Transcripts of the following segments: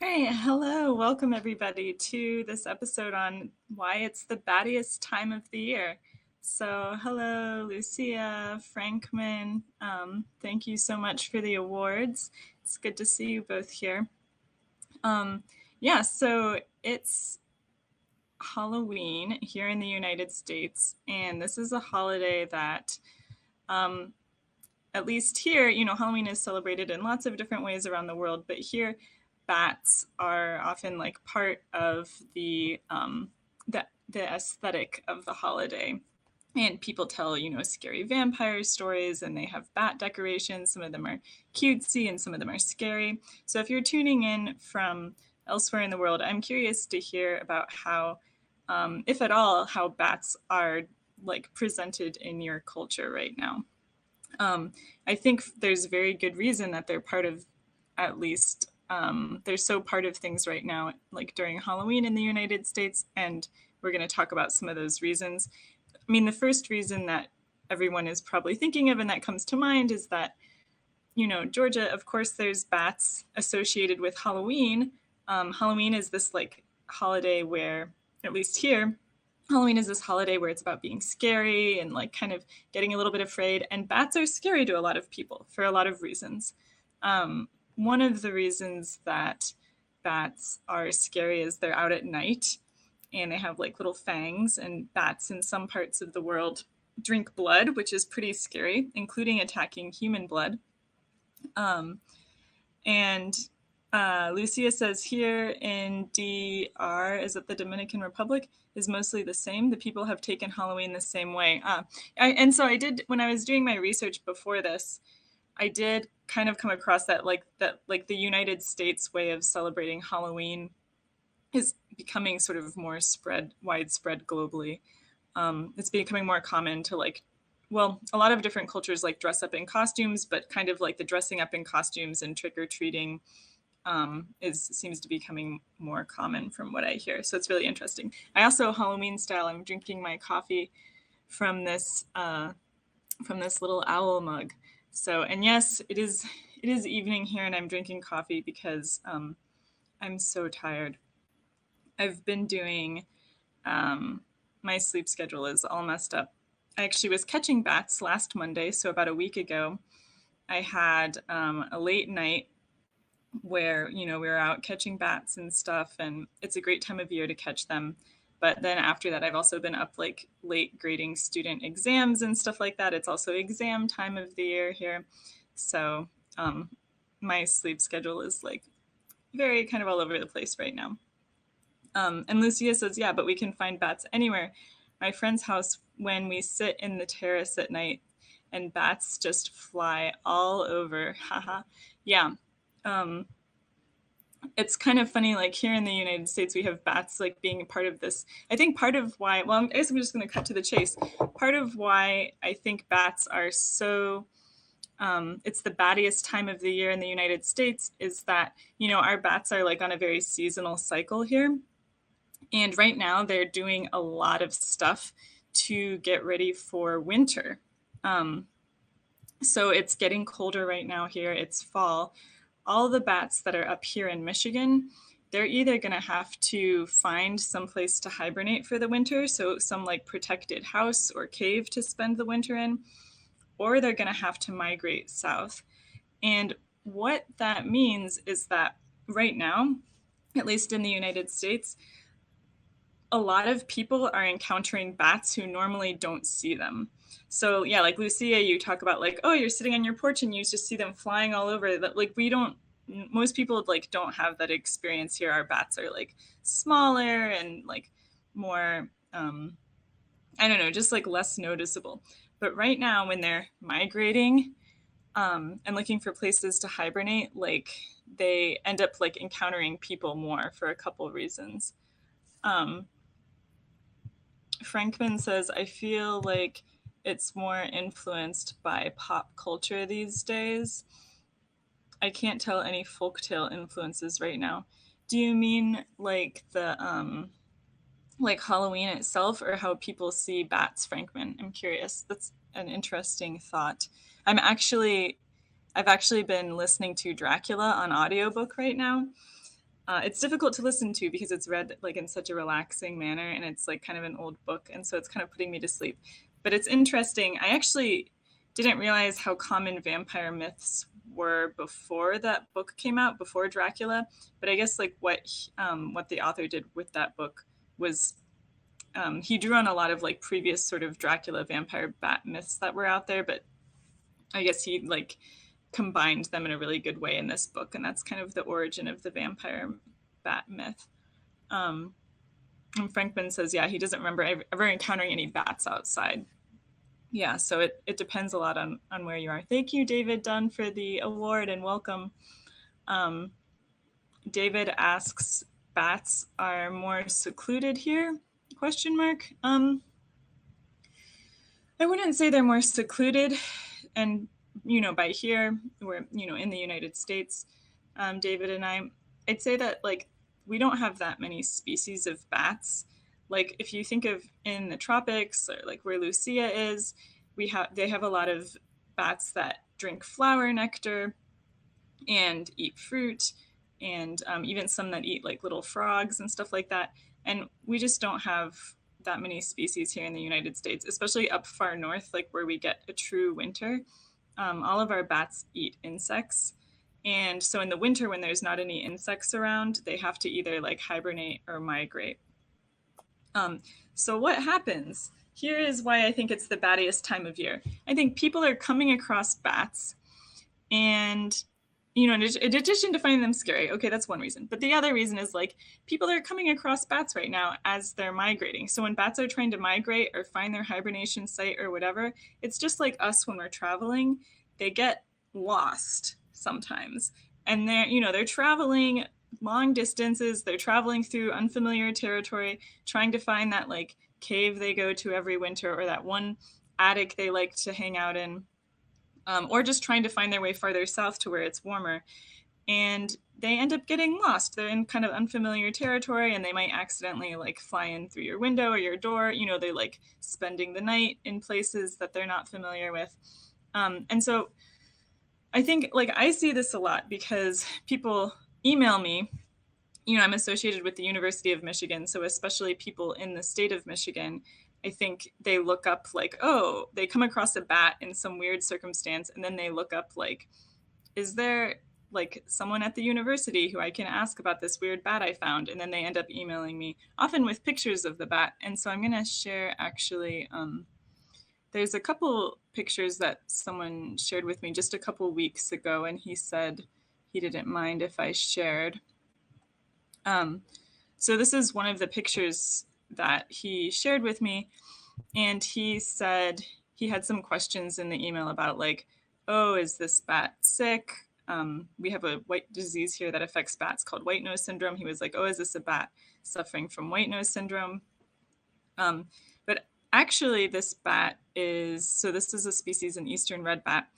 right, hello. Welcome everybody to this episode on why it's the battiest time of the year. So, hello, Lucia, Frankman. Thank you so much for the awards. It's good to see you both here. Um, yeah, so it's Halloween here in the United States, and this is a holiday that um, at least here, Halloween is celebrated in lots of different ways around the world, but here, bats are often like part of the aesthetic of the holiday. And people tell, scary vampire stories, and they have bat decorations. Some of them are cutesy, and some of them are scary. So if you're tuning in from elsewhere in the world, I'm curious to hear about how, if at all, how bats are like presented in your culture right now. Um, I think there's very good reason that they're part of, at least, they're so part of things right now, like during Halloween in the United States. And we're going to talk about some of those reasons. I mean, the first reason that everyone is probably thinking of and that comes to mind is that, Georgia, of course, there's bats associated with Halloween. Halloween is this like holiday where, at least here, Halloween is this holiday where it's about being scary and like kind of getting a little bit afraid. And bats are scary to a lot of people for a lot of reasons. One of the reasons that bats are scary is they're out at night and they have like little fangs, and bats in some parts of the world drink blood, which is pretty scary, including attacking human blood. And Lucia says here in DR, is it the Dominican Republic, is mostly the same. The people have taken Halloween the same way. And so I did, when I was doing my research before this, I did kind of come across that the United States way of celebrating Halloween is becoming sort of more widespread globally. It's becoming more common to a lot of different cultures like dress up in costumes, but kind of like the dressing up in costumes and trick or treating seems to be becoming more common from what I hear. So it's really interesting. I also, Halloween style, I'm drinking my coffee from this little owl mug. So, and yes, it is evening here, and I'm drinking coffee because I'm so tired. I've been doing my sleep schedule is all messed up. I actually was catching bats last Monday, so about a week ago, I had a late night where we were out catching bats and stuff, and it's a great time of year to catch them. But then after that, I've also been up like late grading student exams and stuff like that. It's also exam time of the year here, so my sleep schedule is like very kind of all over the place right now. And Lucia says, yeah, but we can find bats anywhere. My friend's house, when we sit in the terrace at night, and bats just fly all over. Haha. Yeah. It's kind of funny, like here in the United States, we have bats like being part of this. I think part of why, I guess I'm just going to cut to the chase. Part of why I think bats are so, it's the battiest time of the year in the United States is that, our bats are like on a very seasonal cycle here. And right now they're doing a lot of stuff to get ready for winter. So it's getting colder right now here. It's fall. All the bats that are up here in Michigan, they're either going to have to find some place to hibernate for the winter, so some like protected house or cave to spend the winter in, or they're going to have to migrate south. And what that means is that right now, at least in the United States, a lot of people are encountering bats who normally don't see them. So yeah, like Lucia, you talk about like, oh, you're sitting on your porch and you just see them flying all over. That like most people like don't have that experience here. Our bats are like smaller and like more, I don't know, just like less noticeable. But right now, when they're migrating and looking for places to hibernate, like they end up like encountering people more for a couple reasons. Frankman says, I feel like it's more influenced by pop culture these days. I can't tell any folktale influences right now. Do you mean like the like Halloween itself, or how people see bats, Frankman? I'm curious. That's an interesting thought. I've actually been listening to Dracula on audiobook right now. It's difficult to listen to because it's read like in such a relaxing manner, and it's like kind of an old book, and so it's kind of putting me to sleep. But it's interesting. I actually didn't realize how common vampire myths were before that book came out, before Dracula. But I guess like what the author did with that book was he drew on a lot of like previous sort of Dracula vampire bat myths that were out there, but I guess he like combined them in a really good way in this book, and that's kind of the origin of the vampire bat myth. Um, and Frankman says, yeah, he doesn't remember ever encountering any bats outside. Yeah, so it depends a lot on where you are. Thank you, David Dunn, for the award and welcome. Um, David asks, bats are more secluded here? Question mark. I wouldn't say they're more secluded, and by here we're in the United States, David and I'd say that like we don't have that many species of bats. Like if you think of in the tropics or like where Lucia is, they have a lot of bats that drink flower nectar and eat fruit, and even some that eat like little frogs and stuff like that. And we just don't have that many species here in the United States, especially up far north, like where we get a true winter. All of our bats eat insects. And so in the winter, when there's not any insects around, they have to either like hibernate or migrate. So what happens? Here is why I think it's the battiest time of year. I think people are coming across bats, and in addition to finding them scary, okay, that's one reason. But the other reason is like people are coming across bats right now as they're migrating. So when bats are trying to migrate or find their hibernation site or whatever, it's just like us when we're traveling. They get lost sometimes. And they're traveling long distances. They're traveling through unfamiliar territory, trying to find that like cave they go to every winter or that one attic they like to hang out in. Or just trying to find their way farther south to where it's warmer. And they end up getting lost. They're in kind of unfamiliar territory, and they might accidentally like fly in through your window or your door. They're like spending the night in places that they're not familiar with. And so I think like I see this a lot because people email me. I'm associated with the University of Michigan, so especially people in the state of Michigan, I think they look up like, oh, they come across a bat in some weird circumstance, and then they look up like, is there like someone at the university who I can ask about this weird bat I found? And then they end up emailing me, often with pictures of the bat. And so I'm going to share actually, there's a couple pictures that someone shared with me just a couple weeks ago, and he said he didn't mind if I shared. So this is one of the pictures that he shared with me, and he said he had some questions in the email about like, oh, is this bat sick? We have a white disease here that affects bats called white nose syndrome. He was like, oh, is this a bat suffering from white nose syndrome? But actually this this is a species, an eastern red bat,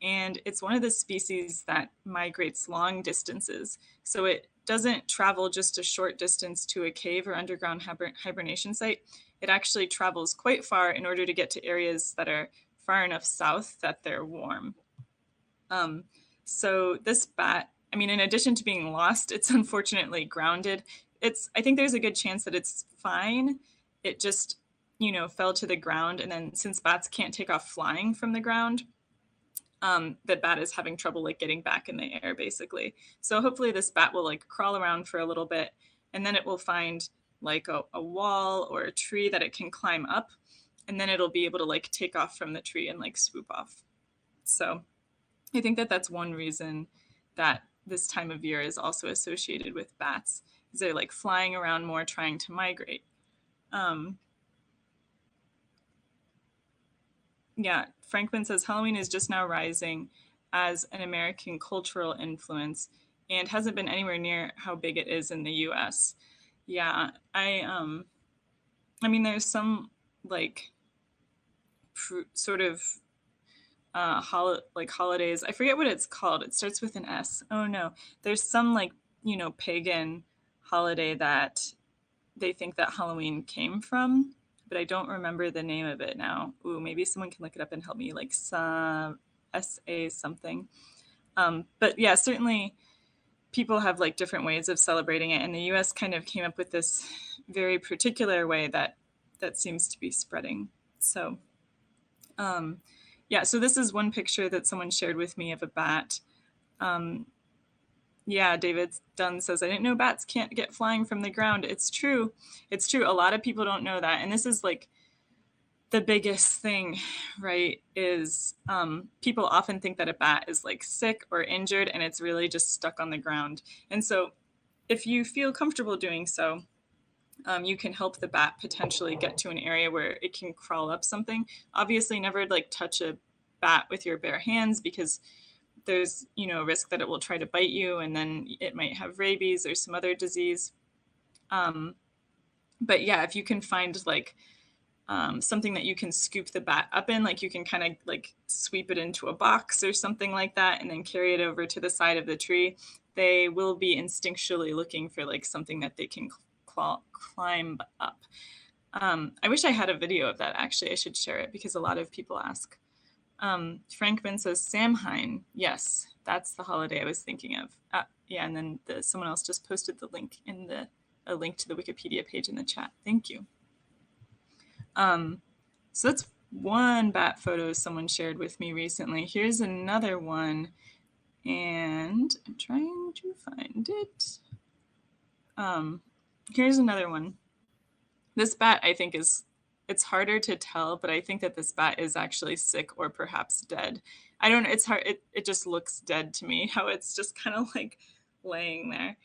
and it's one of the species that migrates long distances. So it doesn't travel just a short distance to a cave or underground hibernation site. It actually travels quite far in order to get to areas that are far enough south that they're warm. So this bat, in addition to being lost, it's unfortunately grounded. I think there's a good chance that it's fine. It just, fell to the ground. And then since bats can't take off flying from the ground, the bat is having trouble like getting back in the air basically. So hopefully this bat will like crawl around for a little bit, and then it will find like a wall or a tree that it can climb up, and then it'll be able to like take off from the tree and like swoop off. So I think that that's one reason that this time of year is also associated with bats, is they're like flying around more trying to migrate. Yeah, Franklin says Halloween is just now rising as an American cultural influence and hasn't been anywhere near how big it is in the US. Yeah, there's some like sort of holidays. I forget what it's called. It starts with an S. Oh no, there's some like pagan holiday that they think that Halloween came from, but I don't remember the name of it now. Ooh, maybe someone can look it up and help me, like some SA something. But yeah, certainly people have like different ways of celebrating it, and the US kind of came up with this very particular way that seems to be spreading. So yeah, so this is one picture that someone shared with me of a bat. Yeah, David Dunn says, I didn't know bats can't get flying from the ground. It's true. It's true. A lot of people don't know that. And this is like the biggest thing, right? Is people often think that a bat is like sick or injured, and it's really just stuck on the ground. And so if you feel comfortable doing so, you can help the bat potentially get to an area where it can crawl up something. Obviously, never like touch a bat with your bare hands, because there's a risk that it will try to bite you, and then it might have rabies or some other disease. But yeah, if you can find like something that you can scoop the bat up in, like you can kind of like sweep it into a box or something like that, and then carry it over to the side of the tree, they will be instinctually looking for like something that they can climb up. I wish I had a video of that, actually. I should share it because a lot of people ask. Frankman says Samhain. Yes, that's the holiday I was thinking of. Yeah, and then someone else just posted the link in a link to the Wikipedia page in the chat. Thank you. So that's one bat photo someone shared with me recently. Here's another one, and I'm trying to find it. Here's another one. This bat, I think, it's harder to tell, but I think that this bat is actually sick or perhaps dead. I don't know. It's hard. It just looks dead to me, how it's just kind of like laying there.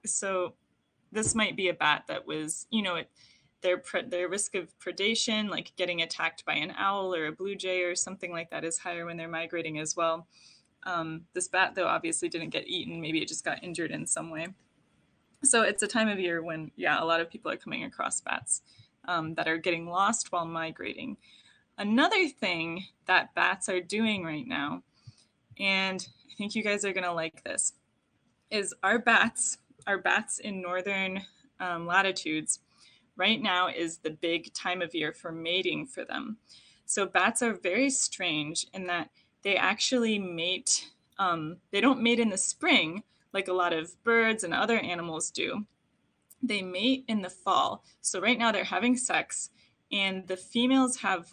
So this might be a bat that was, their risk of predation, like getting attacked by an owl or a blue jay or something like that, is higher when they're migrating as well. This bat, though, obviously didn't get eaten. Maybe it just got injured in some way. So it's a time of year when, yeah, a lot of people are coming across bats that are getting lost while migrating. Another thing that bats are doing right now, and I think you guys are going to like this, is our bats in northern latitudes right now is the big time of year for mating for them. So bats are very strange in that they actually mate. They don't mate in the spring like a lot of birds and other animals do. They mate in the fall. So right now they're having sex, and the females have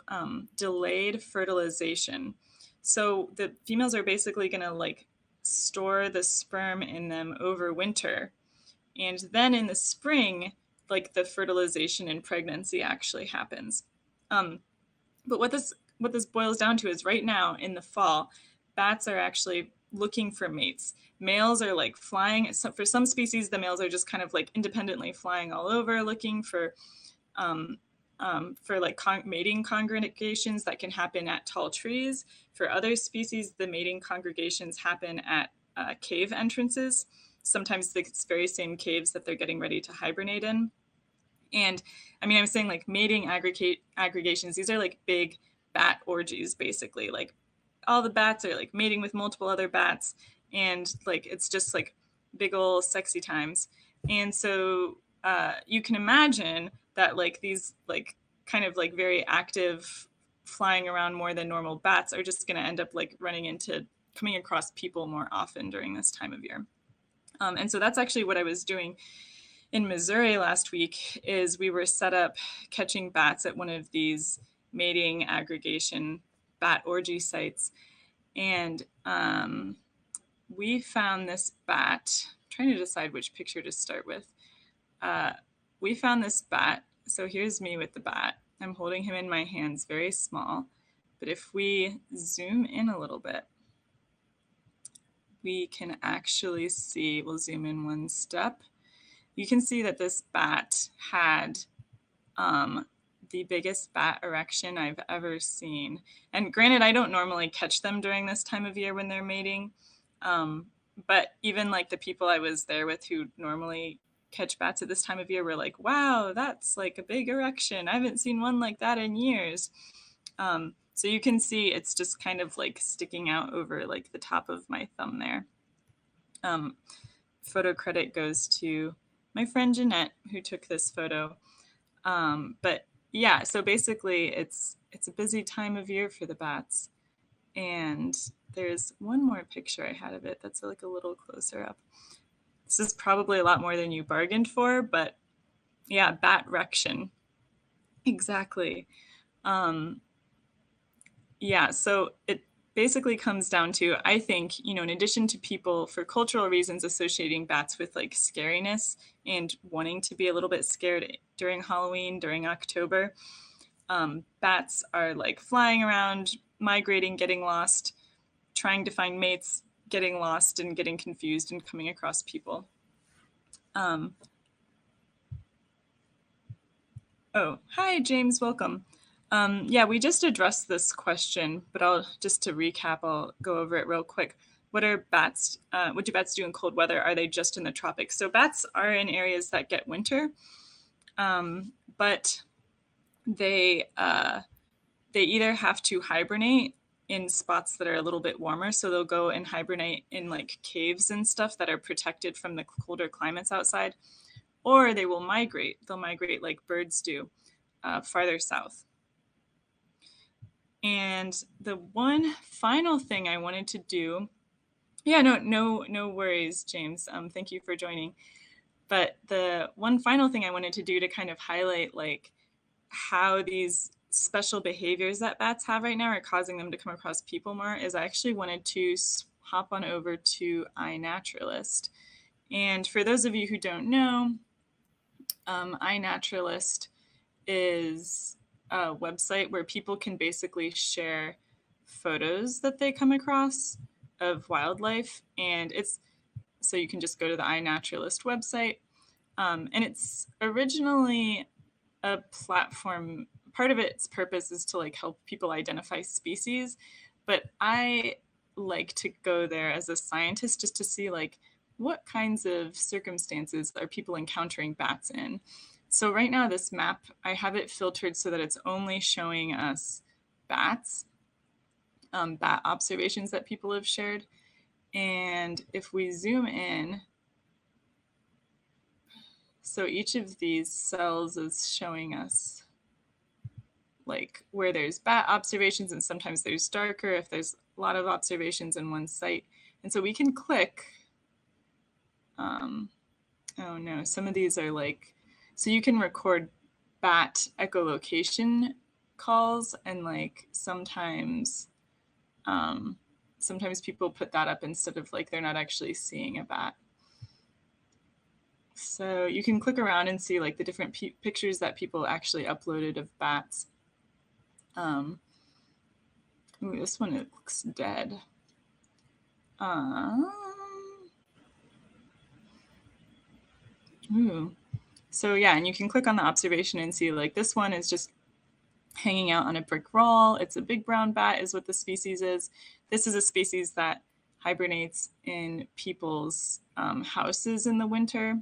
delayed fertilization. So the females are basically going to like store the sperm in them over winter. And then in the spring, like the fertilization and pregnancy actually happens. But what this boils down to is right now in the fall, bats are actually looking for mates. Males are like flying. For some species, the males are just kind of like independently flying all over looking for like mating congregations that can happen at tall trees. For other species, the mating congregations happen at cave entrances. Sometimes it's very same caves that they're getting ready to hibernate in. And I mean, I was saying like mating aggregations, these are like big bat orgies, basically. Like all the bats are like mating with multiple other bats, and like it's just like big old sexy times. And so you can imagine that like these like kind of like very active flying around more than normal bats are just going to end up like coming across people more often during this time of year. And so that's actually what I was doing in Missouri last week. Is we were set up catching bats at one of these mating aggregation bat orgy sites. And we found this bat. I'm trying to decide which picture to start with. We found this bat. So here's me with the bat. I'm holding him in my hands, very small. But if we zoom in a little bit, we can actually see, we'll zoom in one step. You can see that this bat had the biggest bat erection I've ever seen. And granted, I don't normally catch them during this time of year when they're mating. But even like the people I was there with who normally catch bats at this time of year were like, wow, that's like a big erection. I haven't seen one like that in years. So you can see it's just kind of like sticking out over like the top of my thumb there. Photo credit goes to my friend Jeanette, who took this photo. But yeah, so basically it's a busy time of year for the bats. And there's one more picture I had of it that's like a little closer up. This is probably a lot more than you bargained for, but yeah, batrection. Exactly. Um, yeah, so it basically comes down to, I think, in addition to people for cultural reasons associating bats with like scariness and wanting to be a little bit scared during Halloween, during October, bats are like flying around, migrating, getting lost, trying to find mates, getting lost and getting confused and coming across people. Um, oh, hi, James, welcome. Yeah, we just addressed this question, but just to recap, I'll go over it real quick. What are bats? What do bats do in cold weather? Are they just in the tropics? So bats are in areas that get winter, but they either have to hibernate in spots that are a little bit warmer, so they'll go and hibernate in like caves and stuff that are protected from the colder climates outside, or they will migrate. They'll migrate like birds do, farther south. And the one final thing I wanted to do, yeah, no worries, James. Thank you for joining. But the one final thing I wanted to do to kind of highlight like how these special behaviors that bats have right now are causing them to come across people more is I actually wanted to hop on over to iNaturalist. And for those of you who don't know, iNaturalist is a website where people can basically share photos that they come across of wildlife. And it's so you can just go to the iNaturalist website. And it's originally a platform. Part of its purpose is to like help people identify species, but I like to go there as a scientist just to see like what kinds of circumstances are people encountering bats in. So right now this map, I have it filtered so that it's only showing us bats, bat observations that people have shared. And if we zoom in, so each of these cells is showing us like where there's bat observations, and sometimes there's darker if there's a lot of observations in one site. And so we can click, oh no, some of these are like, so you can record bat echolocation calls, and like sometimes people put that up instead of like they're not actually seeing a bat. So you can click around and see like the different pictures that people actually uploaded of bats. Ooh, this one, it looks dead. Ooh. So yeah, and you can click on the observation and see like this one is just hanging out on a brick wall. It's a big brown bat is what the species is. This is a species that hibernates in people's houses in the winter.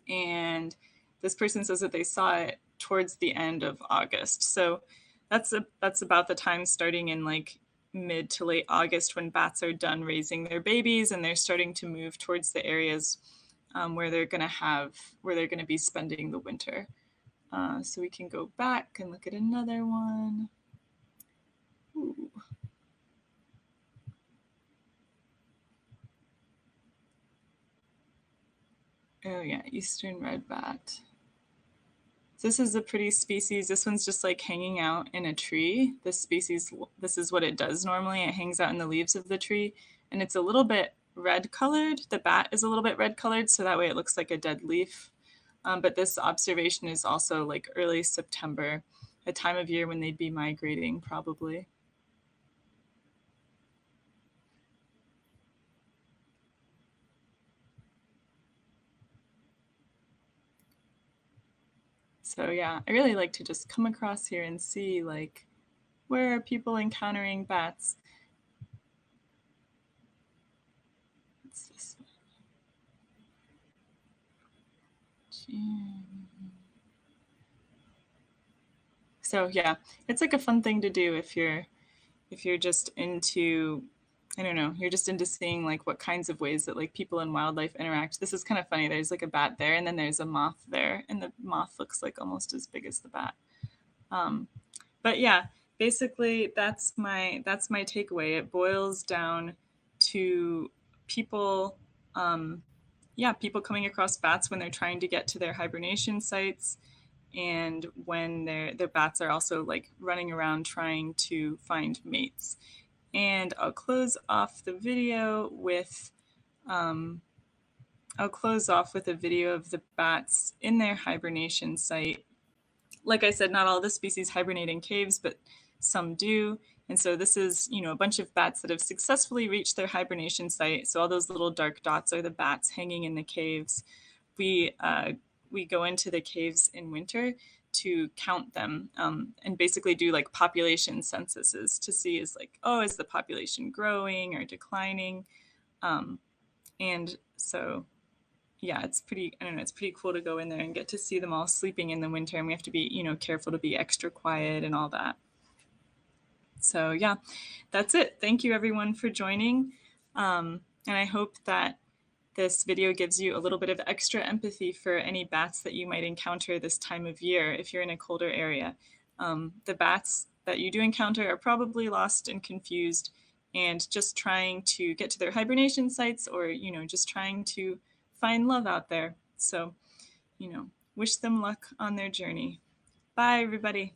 And this person says that they saw it towards the end of August. So that's about the time starting in like mid to late August when bats are done raising their babies and they're starting to move towards the areas where they're going to be spending the winter. So we can go back and look at another one. Ooh. Oh yeah, eastern red bat. This is a pretty species. This one's just like hanging out in a tree. This species, this is what it does normally. It hangs out in the leaves of the tree, and it's a little bit red colored. The bat is a little bit red colored, so that way it looks like a dead leaf. But this observation is also like early September, a time of year when they'd be migrating probably. So yeah, I really like to just come across here and see like, where are people encountering bats? What's this one? So yeah, it's like a fun thing to do if you're just into, I don't know, you're just into seeing like what kinds of ways that like people and wildlife interact. This is kind of funny. There's like a bat there, and then there's a moth there, and the moth looks like almost as big as the bat. But yeah, basically that's my takeaway. It boils down to people, people coming across bats when they're trying to get to their hibernation sites, and when the bats are also like running around trying to find mates. And I'll close off the video with a video of the bats in their hibernation site. Like I said, not all the species hibernate in caves, but some do. And so this is, a bunch of bats that have successfully reached their hibernation site. So all those little dark dots are the bats hanging in the caves. We go into the caves in winter to count them, and basically do like population censuses to see is the population growing or declining? And so yeah, it's pretty, I don't know, it's pretty cool to go in there and get to see them all sleeping in the winter. And we have to be, careful to be extra quiet and all that. So yeah, that's it. Thank you everyone for joining. And I hope that this video gives you a little bit of extra empathy for any bats that you might encounter this time of year if you're in a colder area. The bats that you do encounter are probably lost and confused and just trying to get to their hibernation sites, or, just trying to find love out there. So, wish them luck on their journey. Bye, everybody.